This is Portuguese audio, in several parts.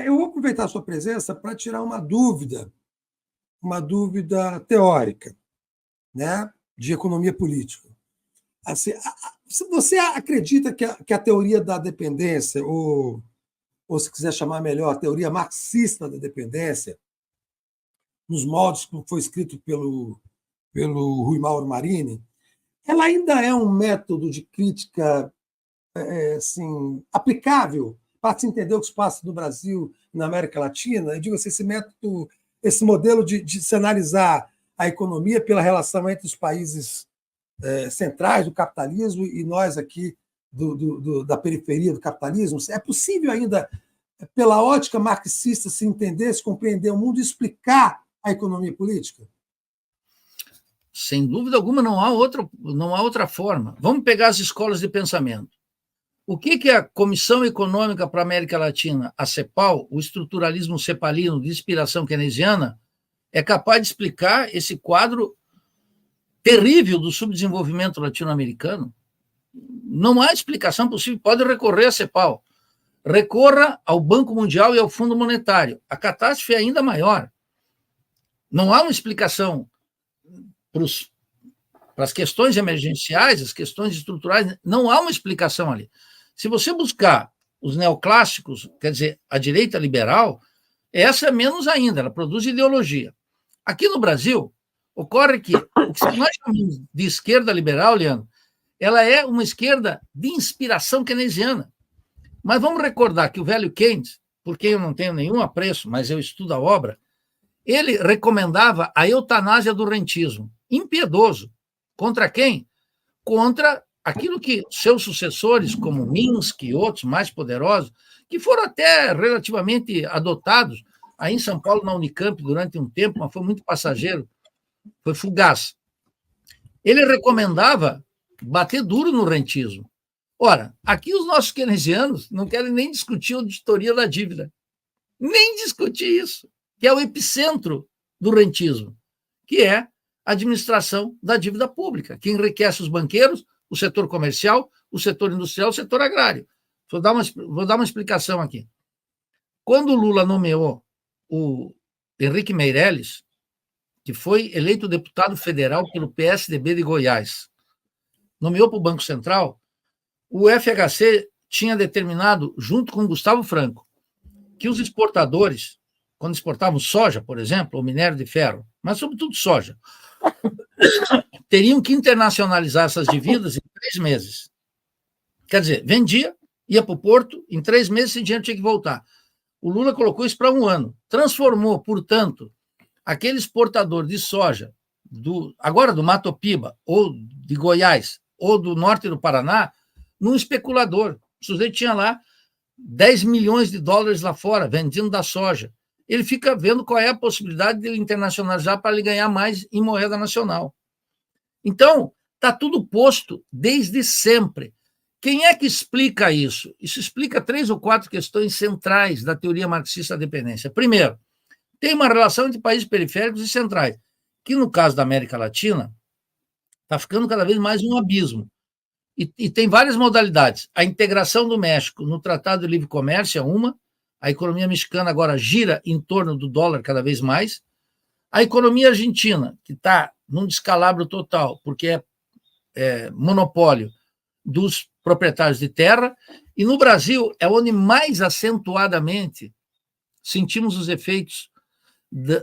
Eu vou aproveitar a sua presença para tirar uma dúvida teórica, né, de economia política. Assim, você acredita que a teoria da dependência, ou se quiser chamar melhor, a teoria marxista da dependência, nos moldes que foi escrito pelo Rui Mauro Marini, ela ainda é um método de crítica assim, aplicável para se entender o que se passa no Brasil e na América Latina? Eu digo assim, esse método, esse modelo de se analisar a economia pela relação entre os países centrais do capitalismo e nós aqui da periferia do capitalismo, é possível ainda, pela ótica marxista, se entender, se compreender o mundo e explicar a economia política? Sem dúvida alguma, não há outra forma. Vamos pegar as escolas de pensamento. O que a Comissão Econômica para a América Latina, a CEPAL, o estruturalismo cepalino de inspiração keynesiana, é capaz de explicar esse quadro terrível do subdesenvolvimento latino-americano? Não há explicação possível. Pode recorrer à CEPAL. Recorra ao Banco Mundial e ao Fundo Monetário. A catástrofe é ainda maior. Não há uma explicação para as questões emergenciais, as questões estruturais, não há uma explicação ali. Se você buscar os neoclássicos, quer dizer, a direita liberal, essa é menos ainda, ela produz ideologia. Aqui no Brasil, ocorre que o que nós chamamos de esquerda liberal, Leandro, ela é uma esquerda de inspiração keynesiana. Mas vamos recordar que o velho Keynes, por quem eu não tenho nenhum apreço, mas eu estudo a obra, ele recomendava a eutanásia do rentismo, impiedoso. Contra quem? Contra aquilo que seus sucessores, como Minsky e outros mais poderosos, que foram até relativamente adotados aí em São Paulo, na Unicamp, durante um tempo, mas foi muito passageiro, foi fugaz. Ele recomendava bater duro no rentismo. Ora, aqui os nossos keynesianos não querem nem discutir a auditoria da dívida, nem discutir isso, que é o epicentro do rentismo, que é a administração da dívida pública, que enriquece os banqueiros, o setor comercial, o setor industrial, o setor agrário. Vou dar uma explicação aqui. Quando o Lula nomeou o Henrique Meirelles, que foi eleito deputado federal pelo PSDB de Goiás, nomeou para o Banco Central, o FHC tinha determinado, junto com Gustavo Franco, que os exportadores, quando exportavam soja, por exemplo, ou minério de ferro, mas sobretudo soja, teriam que internacionalizar essas dívidas em 3 meses. Quer dizer, vendia, ia para o porto, em 3 meses esse dinheiro tinha que voltar. O Lula colocou isso para 1 ano. Transformou, portanto, aquele exportador de soja, agora do Mato Piba, ou de Goiás, ou do norte do Paraná, num especulador. O sujeito tinha lá 10 milhões de dólares lá fora, vendendo da soja. Ele fica vendo qual é a possibilidade de ele internacionalizar para ele ganhar mais em moeda nacional. Então, está tudo posto desde sempre. Quem é que explica isso? Isso explica 3 ou 4 questões centrais da teoria marxista da dependência. Primeiro, tem uma relação entre países periféricos e centrais, que no caso da América Latina está ficando cada vez mais um abismo. E tem várias modalidades. A integração do México no Tratado de Livre Comércio é uma, a economia mexicana agora gira em torno do dólar cada vez mais, a economia argentina, que está num descalabro total, porque é monopólio dos proprietários de terra, e no Brasil é onde mais acentuadamente sentimos os efeitos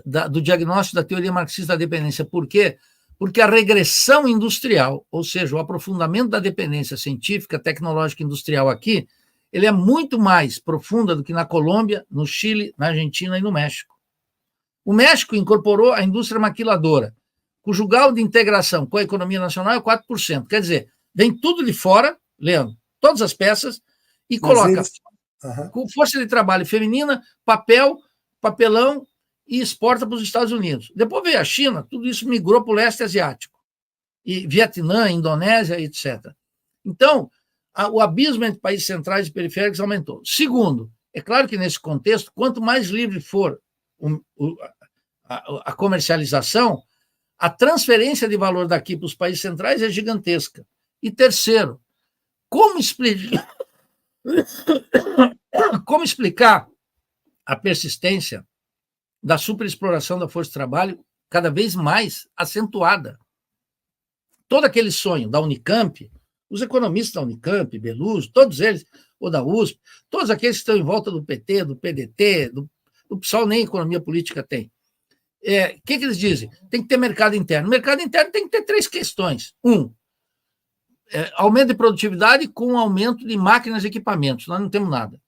do diagnóstico da teoria marxista da dependência. Por quê? Porque a regressão industrial, ou seja, o aprofundamento da dependência científica, tecnológica e industrial aqui, ele é muito mais profunda do que na Colômbia, no Chile, na Argentina e no México. O México incorporou a indústria maquiladora, cujo grau de integração com a economia nacional é 4%. Quer dizer, vem tudo de fora, Leandro, todas as peças, e coloca com força de trabalho feminina, papelão, e exporta para os Estados Unidos. Depois veio a China, tudo isso migrou para o leste asiático, e Vietnã, Indonésia, etc. Então, o abismo entre países centrais e periféricos aumentou. Segundo, é claro que nesse contexto, quanto mais livre for a comercialização, a transferência de valor daqui para os países centrais é gigantesca. E terceiro, como explicar a persistência da superexploração da força de trabalho cada vez mais acentuada. Todo aquele sonho da Unicamp, os economistas da Unicamp, Beluso, todos eles, ou da USP, todos aqueles que estão em volta do PT, do PDT, do PSOL, nem economia política tem. O que eles dizem? Tem que ter mercado interno. Mercado interno tem que ter 3 questões. Aumento de produtividade com aumento de máquinas e equipamentos. Nós não temos nada.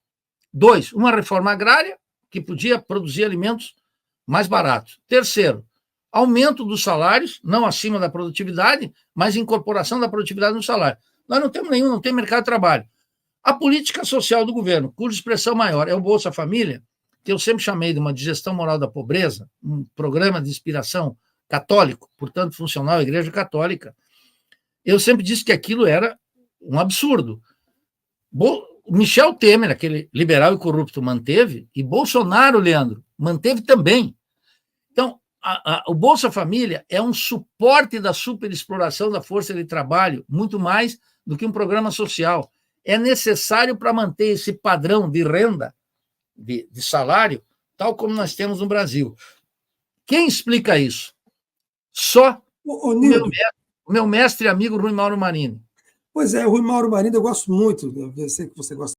2, uma reforma agrária que podia produzir alimentos mais baratos. 3º, aumento dos salários, não acima da produtividade, mas incorporação da produtividade no salário. Nós não temos nenhum, não tem mercado de trabalho. A política social do governo, cuja expressão maior é o Bolsa Família, que eu sempre chamei de uma digestão moral da pobreza, um programa de inspiração católico, portanto funcional à Igreja Católica, eu sempre disse que aquilo era um absurdo. Michel Temer, aquele liberal e corrupto, manteve, e Bolsonaro, Leandro, manteve também. Então, o Bolsa Família é um suporte da superexploração da força de trabalho, muito mais do que um programa social. É necessário para manter esse padrão de renda, de salário, tal como nós temos no Brasil. Quem explica isso? Só o meu mestre e amigo Rui Mauro Marini. Pois é, o Rui Mauro Marini, eu gosto muito, eu sei que você gosta